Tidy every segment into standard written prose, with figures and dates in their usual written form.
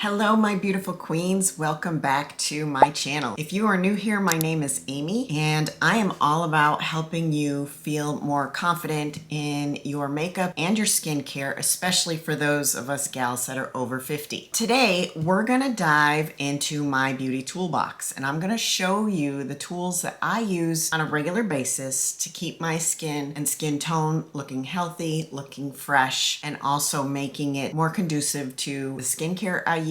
Hello, my beautiful queens. Welcome back to my channel. If you are new here, my name is Amy, and I am all about helping you feel more confident in your makeup and your skincare, especially for those of us gals that are over 50. Today, we're gonna dive into my beauty toolbox, and I'm gonna show you the tools that I use on a regular basis to keep my skin and skin tone looking healthy, looking fresh, and also making it more conducive to the skincare I use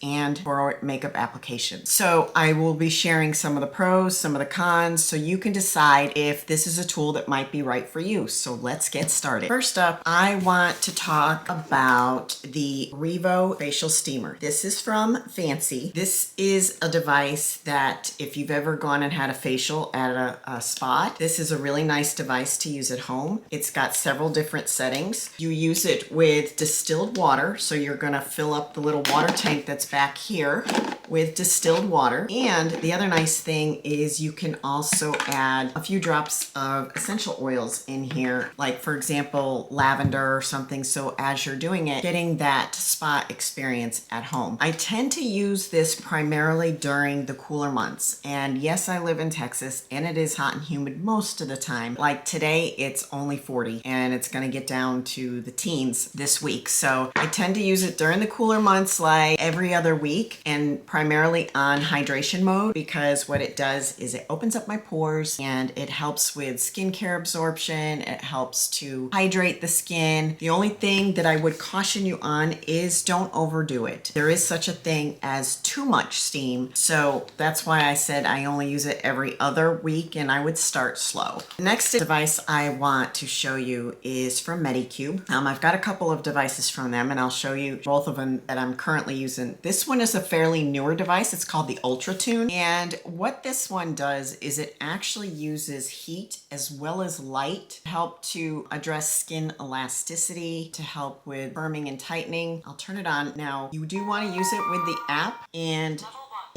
and for makeup applications. So I will be sharing some of the pros, some of the cons, so you can decide if this is a tool that might be right for you. So let's get started. First up, I want to talk about the Revo facial steamer. This is from Fancy. This is a device that if you've ever gone and had a facial at a spa, this is a really nice device to use at home. It's got several different settings. You use it with distilled water, so you're gonna fill up the little water tank that's back here with distilled water. And the other nice thing is you can also add a few drops of essential oils in here, like for example, lavender or something. So as you're doing it, getting that spa experience at home. I tend to use this primarily during the cooler months. And yes, I live in Texas and it is hot and humid most of the time. Like today, it's only 40 and it's gonna get down to the teens this week. So I tend to use it during the cooler months, like every other week, and primarily on hydration mode, because what it does is it opens up my pores and it helps with skincare absorption. It helps to hydrate the skin. The only thing that I would caution you on is don't overdo it. There is such a thing as too much steam. So that's why I said I only use it every other week and I would start slow. The next device I want to show you is from Medicube. I've got a couple of devices from them and I'll show you both of them that I'm currently using. This one is a fairly newer device. It's called the Ultra Tune. And what this one does is it actually uses heat as well as light to help to address skin elasticity, to help with firming and tightening. I'll turn it on. Now, you do want to use it with the app, and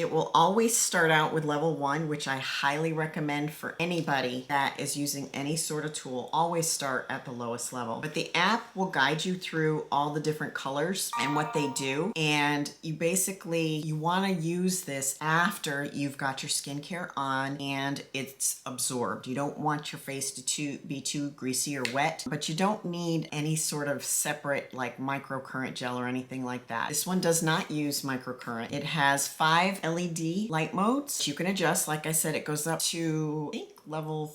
it will always start out with level 1, which I highly recommend for anybody that is using any sort of tool. Always start at the lowest level. But the app will guide you through all the different colors and what they do. And you want to use this after you've got your skincare on and it's absorbed. You don't want your face to be too greasy or wet, but you don't need any sort of separate like microcurrent gel or anything like that. This one does not use microcurrent. It has 5 LED light modes you can adjust. Like I said, it goes up to, I think, level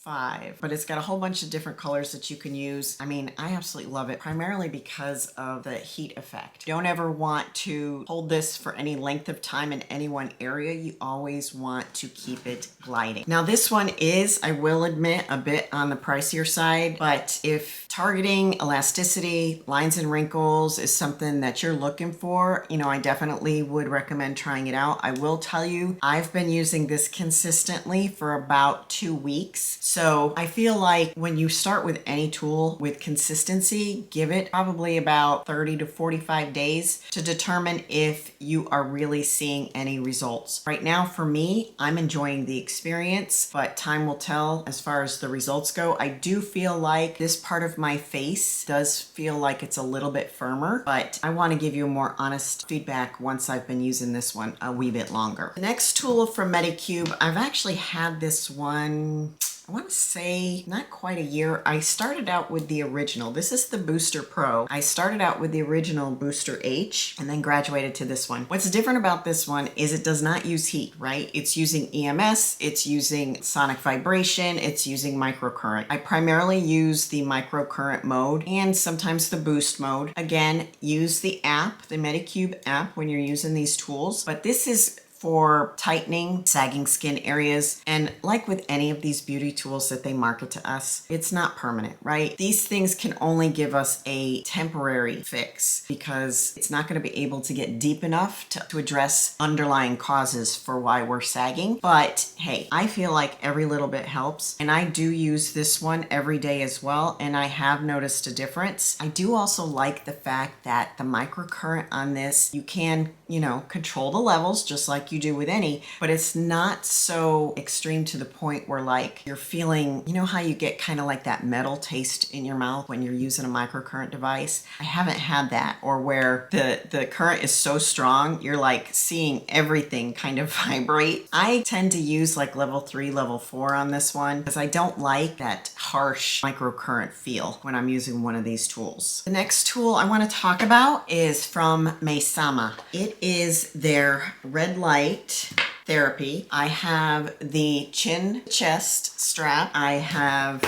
5, but it's got a whole bunch of different colors that you can use. I mean, I absolutely love it, primarily because of the heat effect. You don't ever want to hold this for any length of time in any one area. You always want to keep it gliding. Now this one is, I will admit, a bit on the pricier side, but if targeting elasticity, lines and wrinkles is something that you're looking for, you know, I definitely would recommend trying it out. I will tell you, I've been using this consistently for about 2 weeks. So I feel like when you start with any tool with consistency, give it probably about 30 to 45 days to determine if you are really seeing any results. Right now, for me, I'm enjoying the experience, but time will tell as far as the results go. I do feel like this part of my face does feel like it's a little bit firmer, but I want to give you a more honest feedback once I've been using this one a wee bit longer. The next tool from Medicube, I've actually had this one, I want to say not quite a year. I started out with the original. This is the Booster Pro. I started out with the original Booster H and then graduated to this one. What's different about this one is it does not use heat, right? It's using EMS, it's using sonic vibration, it's using microcurrent. I primarily use the microcurrent mode and sometimes the boost mode. Again, use the app, the Medicube app, when you're using these tools, but this is for tightening sagging skin areas. And like with any of these beauty tools that they market to us, it's not permanent, right? These things can only give us a temporary fix because it's not going to be able to get deep enough to address underlying causes for why we're sagging. But hey, I feel like every little bit helps. And I do use this one every day as well. And I have noticed a difference. I do also like the fact that the microcurrent on this, you can, you know, control the levels just like like you do with any, but it's not so extreme to the point where like you're feeling, you know how you get kind of like that metal taste in your mouth when you're using a microcurrent device? I haven't had that, or where the current is so strong, you're like seeing everything kind of vibrate. I tend to use like level 3, level 4 on this one because I don't like that harsh microcurrent feel when I'm using one of these tools. The next tool I want to talk about is from Mesama. It is their red light therapy. I have the chin chest strap. I have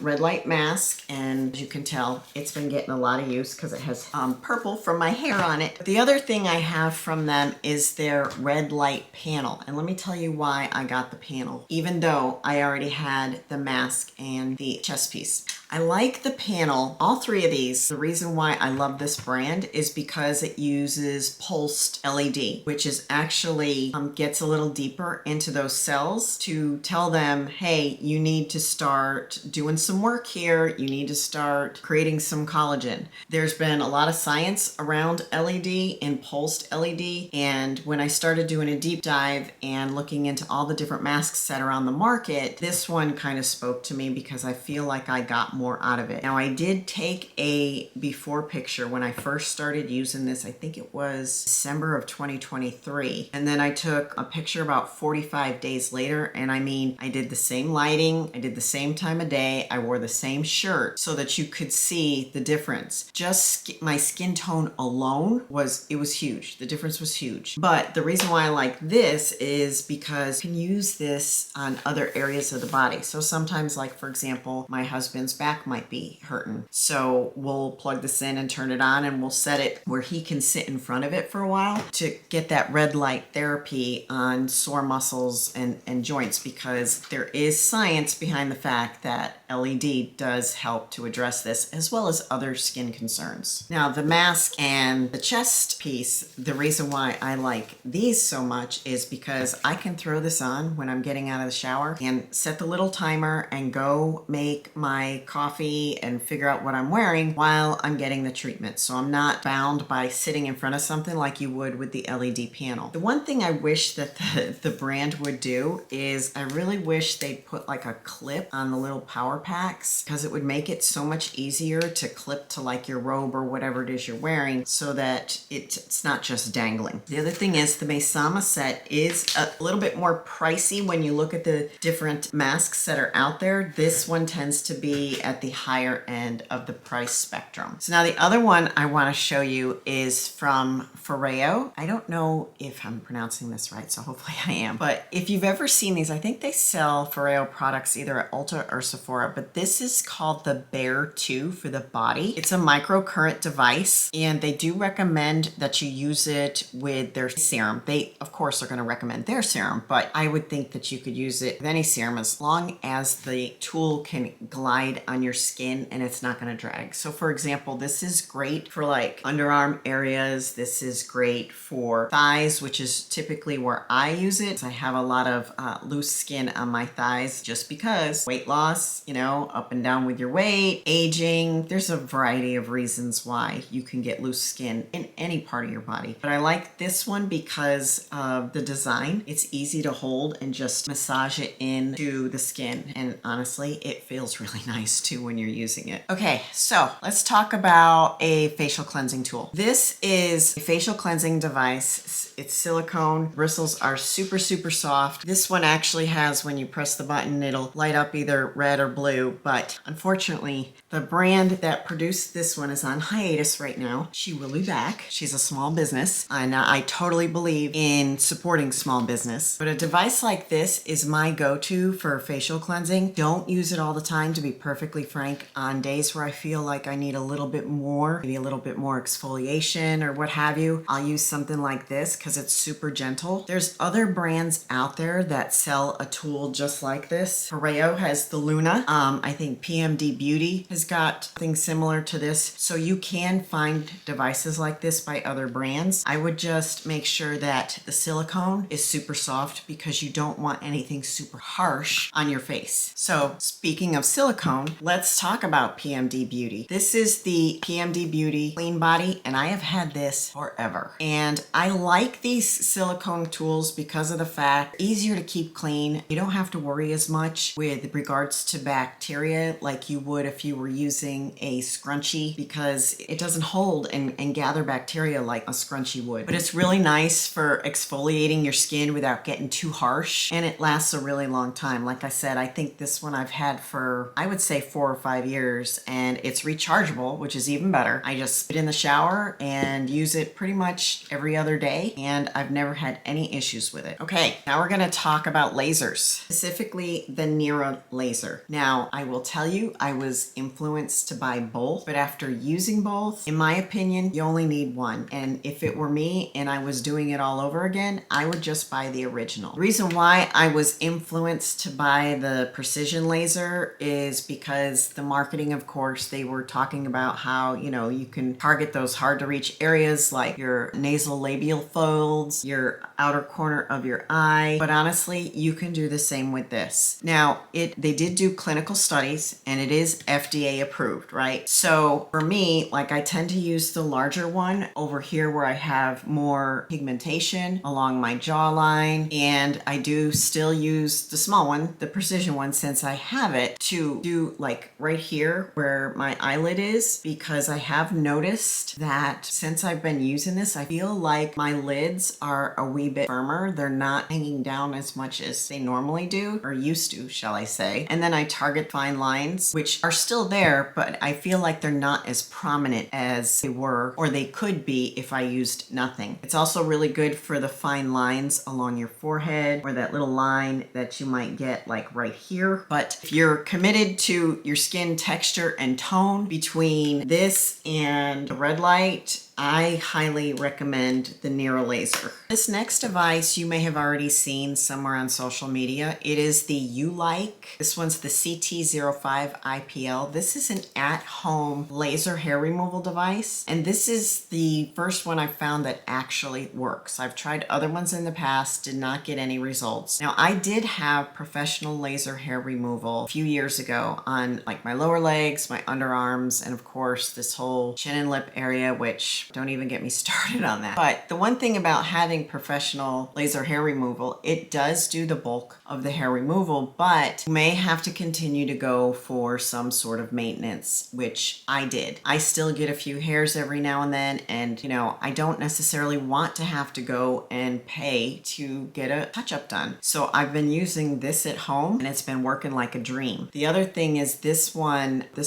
red light mask, and as you can tell, it's been getting a lot of use because it has purple from my hair on it. The other thing I have from them is their red light panel, and let me tell you why I got the panel, even though I already had the mask and the chest piece. I like the panel, all three of these. The reason why I love this brand is because it uses pulsed LED, which is actually gets a little deeper into those cells to tell them, hey, you need to start doing some work here. You need to start creating some collagen. There's been a lot of science around LED and pulsed LED. And when I started doing a deep dive and looking into all the different masks that are on the market, this one kind of spoke to me because I feel like I got more out of it. Now, I did take a before picture when I first started using this. I think it was December of 2023. And then I took a picture about 45 days later. And I mean, I did the same lighting. I did the same time of day. I wore the same shirt so that you could see the difference. Just my skin tone alone was huge. The difference was huge. But the reason why I like this is because you can use this on other areas of the body. So sometimes, like for example, my husband's back might be hurting. So we'll plug this in and turn it on, and we'll set it where he can sit in front of it for a while to get that red light therapy on sore muscles and joints, because there is science behind the fact that LED does help to address this as well as other skin concerns. Now, the mask and the chest piece, the reason why I like these so much is because I can throw this on when I'm getting out of the shower and set the little timer and go make my coffee and figure out what I'm wearing while I'm getting the treatment. So I'm not bound by sitting in front of something like you would with the LED panel. The one thing I wish that the brand would do is I really wish they'd put like a clip on the little power packs, because it would make it so much easier to clip to like your robe or whatever it is you're wearing, so that it's not just dangling. The other thing is the Mesama set is a little bit more pricey when you look at the different masks that are out there. This one tends to be at the higher end of the price spectrum. So now the other one I want to show you is from FOREO. I don't know if I'm pronouncing this right, so hopefully I am. But if you've ever seen these, I think they sell FOREO products either at Ulta or Sephora, but this is called the Bear 2 for the body. It's a microcurrent device, and they do recommend that you use it with their serum. They, of course, are going to recommend their serum, but I would think that you could use it with any serum as long as the tool can glide on your skin and it's not going to drag. So for example, this is great for like underarm areas. This is great for thighs, which is typically where I use it. I have a lot of loose skin on my thighs just because weight loss, you know, up and down with your weight, aging. There's a variety of reasons why you can get loose skin in any part of your body. But I like this one because of the design. It's easy to hold and just massage it into the skin. And honestly, it feels really nice too when you're using it. Okay, so let's talk about a facial cleansing tool. This is a facial cleansing device. It's silicone. Bristles are super, super soft. This one actually has, when you press the button, it'll light up either red or blue, but unfortunately, the brand that produced this one is on hiatus right now. She will be back. She's a small business, and I totally believe in supporting small business. But a device like this is my go-to for facial cleansing. Don't use it all the time, to be perfectly frank. On days where I feel like I need a little bit more, maybe a little bit more exfoliation or what have you, I'll use something like this because it's super gentle. There's other brands out there that sell a tool just like this. FOREO has the Luna. I think PMD Beauty has got things similar to this. So you can find devices like this by other brands. I would just make sure that the silicone is super soft because you don't want anything super harsh on your face. So speaking of silicone, let's talk about PMD Beauty. This is the PMD Beauty Clean Body, and I have had this forever. And I like these silicone tools because of the fact easier to keep clean. You don't have to worry as much with regards to bacteria like you would if you were using a scrunchie, because it doesn't hold and gather bacteria like a scrunchie would. But it's really nice for exfoliating your skin without getting too harsh, and it lasts a really long time. Like I said, I think this one I've had for, I would say, 4 or 5 years, and it's rechargeable, which is even better. I just put it in the shower and use it pretty much every other day, and I've never had any issues with it. Okay, now we're gonna talk about lasers, specifically the NIRA laser. Now, I will tell you, I was influenced to buy both, but after using both, in my opinion, you only need one. And if it were me and I was doing it all over again, I would just buy the original. The reason why I was influenced to buy the Precision laser is because the marketing, of course, they were talking about how, you know, you can target those hard to reach areas like your nasal labial folds, your outer corner of your eye. But honestly, you can do the same with this. Now, they did do clinical studies and it is FDA approved, right? So for me, like, I tend to use the larger one over here where I have more pigmentation along my jawline, and I do still use the small one, the Precision one, since I have it, to do like right here where my eyelid is, because I have noticed that since I've been using this, I feel like my lids are a wee bit firmer. They're not hanging down as much as they normally do, or used to, shall I say. And then I target fine lines, which are still there, but I feel like they're not as prominent as they were, or they could be if I used nothing. It's also really good for the fine lines along your forehead, or that little line that you might get like right here. But if you're committed to your skin texture and tone between this and the red light, I highly recommend the NIRA laser. This next device you may have already seen somewhere on social media. It is the U-Like. This one's the CT05 IPL. This is an at-home laser hair removal device, and this is the first one I found that actually works. I've tried other ones in the past, did not get any results. Now, I did have professional laser hair removal a few years ago on like my lower legs, my underarms, and of course this whole chin and lip area, which don't even get me started on that. But the one thing about having professional laser hair removal, it does do the bulk of the hair removal, but you may have to continue to go for some sort of maintenance, which I did. I still get a few hairs every now and then, and you know, I don't necessarily want to have to go and pay to get a touch-up done. So I've been using this at home, and it's been working like a dream. The other thing is this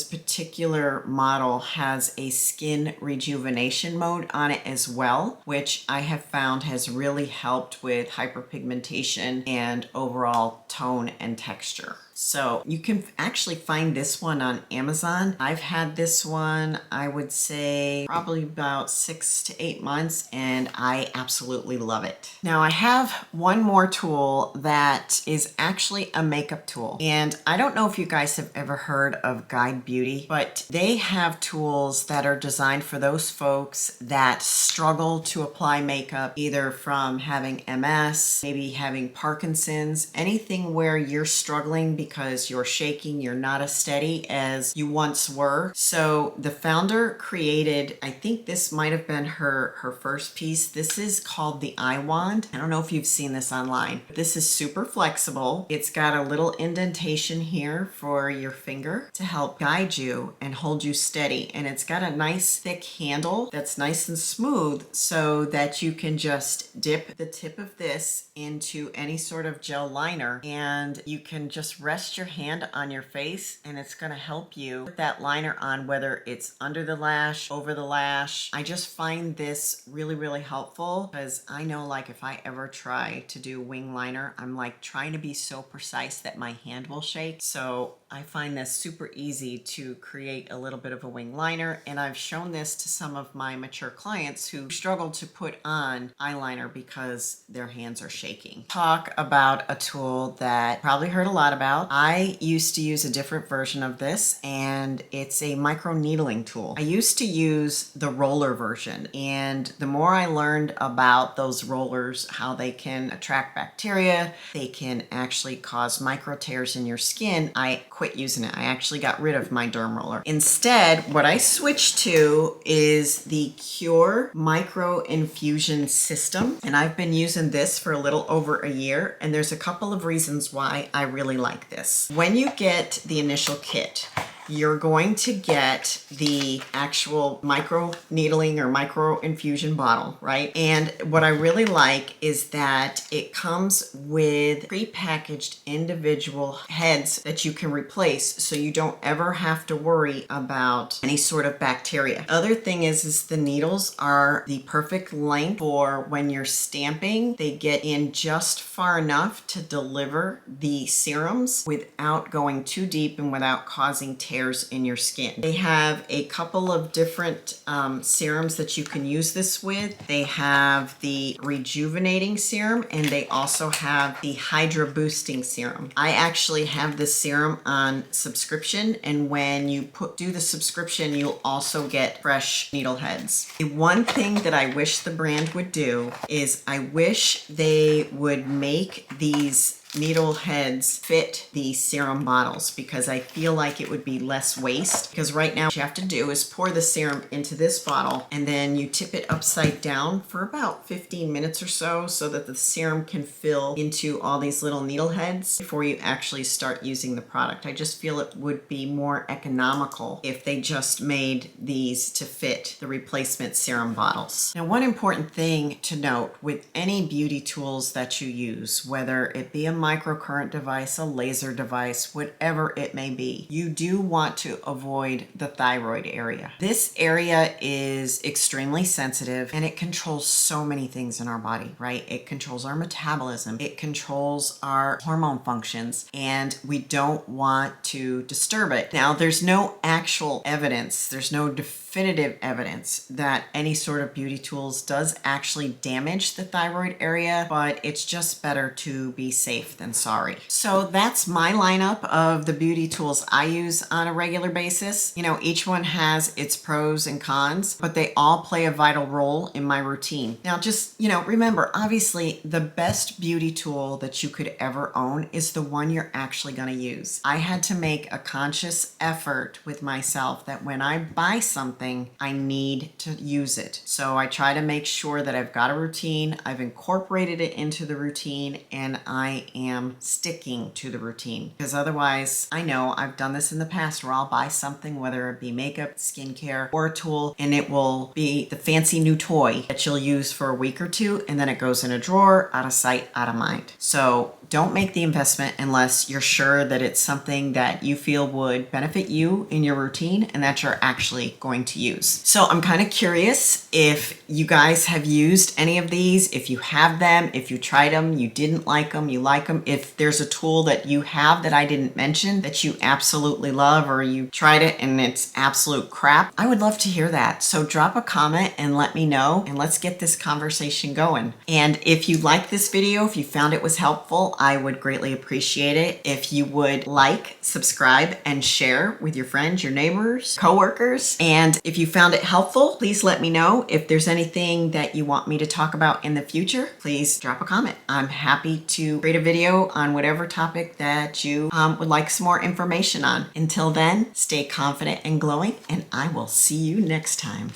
particular model has a skin rejuvenation mode on it as well, which I have found has really helped with hyperpigmentation and overall tone and texture. So you can actually find this one on Amazon. I've had this one, I would say probably about 6 to 8 months, and I absolutely love it. Now I have one more tool that is actually a makeup tool. And I don't know if you guys have ever heard of Guide Beauty, but they have tools that are designed for those folks that struggle to apply makeup, either from having MS, maybe having Parkinson's, anything where you're struggling because you're shaking, you're not as steady as you once were. So the founder created, I think this might have been her first piece. This is called the Eye Wand. I don't know if you've seen this online. This is super flexible. It's got a little indentation here for your finger to help guide you and hold you steady. And it's got a nice thick handle that's nice and smooth so that you can just dip the tip of this into any sort of gel liner, and you can just rest your hand on your face, and it's going to help you put that liner on, whether it's under the lash, over the lash. I just find this really, really helpful, because I know, like, if I ever try to do wing liner, I'm like trying to be so precise that my hand will shake. So I find this super easy to create a little bit of a wing liner, and I've shown this to some of my mature clients who struggle to put on eyeliner because their hands are shaking. Talk about a tool that you probably heard a lot about. I used to use a different version of this, and it's a microneedling tool. I used to use the roller version, and the more I learned about those rollers, how they can attract bacteria, they can actually cause micro tears in your skin, I quit using it. I actually got rid of my derm roller. Instead, what I switched to is the Cure Microinfusion system. And I've been using this for a little over a year. And there's a couple of reasons why I really like this. When you get the initial kit, you're going to get the actual micro needling or micro infusion bottle, right? And what I really like is that it comes with pre-packaged individual heads that you can replace, so you don't ever have to worry about any sort of bacteria. Other thing is the needles are the perfect length for when you're stamping. They get in just far enough to deliver the serums without going too deep and without causing tears in your skin. They have a couple of different serums that you can use this with. They have the rejuvenating serum and they also have the hydra boosting serum. I actually have this serum on subscription, and when you do the subscription, you'll also get fresh needle heads. The one thing that I wish the brand would do is I wish they would make these needle heads fit the serum bottles, because I feel like it would be less waste. Because right now what you have to do is pour the serum into this bottle and then you tip it upside down for about 15 minutes or so that the serum can fill into all these little needle heads before you actually start using the product. I just feel it would be more economical if they just made these to fit the replacement serum bottles. Now, one important thing to note with any beauty tools that you use, whether it be a microcurrent device, a laser device, whatever it may be, you do want to avoid the thyroid area. This area is extremely sensitive and it controls so many things in our body, right? It controls our metabolism, it controls our hormone functions, and we don't want to disturb it. Now, there's no actual evidence, there's no definitive evidence that any sort of beauty tools does actually damage the thyroid area, but it's just better to be safe than sorry. So that's my lineup of the beauty tools I use on a regular basis. You know, each one has its pros and cons, but they all play a vital role in my routine. Now, just, you know, remember, obviously the best beauty tool that you could ever own is the one you're actually going to use. I had to make a conscious effort with myself that when I buy something, I need to use it. So I try to make sure that I've got a routine, I've incorporated it into the routine, and I am sticking to the routine. Because otherwise, I know I've done this in the past where I'll buy something, whether it be makeup, skincare, or a tool, and it will be the fancy new toy that you'll use for a week or two, and then it goes in a drawer, out of sight, out of mind. So don't make the investment unless you're sure that it's something that you feel would benefit you in your routine and that you're actually going to use. So I'm kind of curious if you guys have used any of these, if you have them, if you tried them, you didn't like them, you like them, if there's a tool that you have that I didn't mention that you absolutely love, or you tried it and it's absolute crap. I would love to hear that. So drop a comment and let me know, and let's get this conversation going. And if you liked this video, if you found it was helpful, I would greatly appreciate it if you would like, subscribe, and share with your friends, your neighbors, coworkers. And if you found it helpful, please let me know. If there's anything that you want me to talk about in the future, please drop a comment. I'm happy to create a video on whatever topic that you would like some more information on. Until then, stay confident and glowing, and I will see you next time.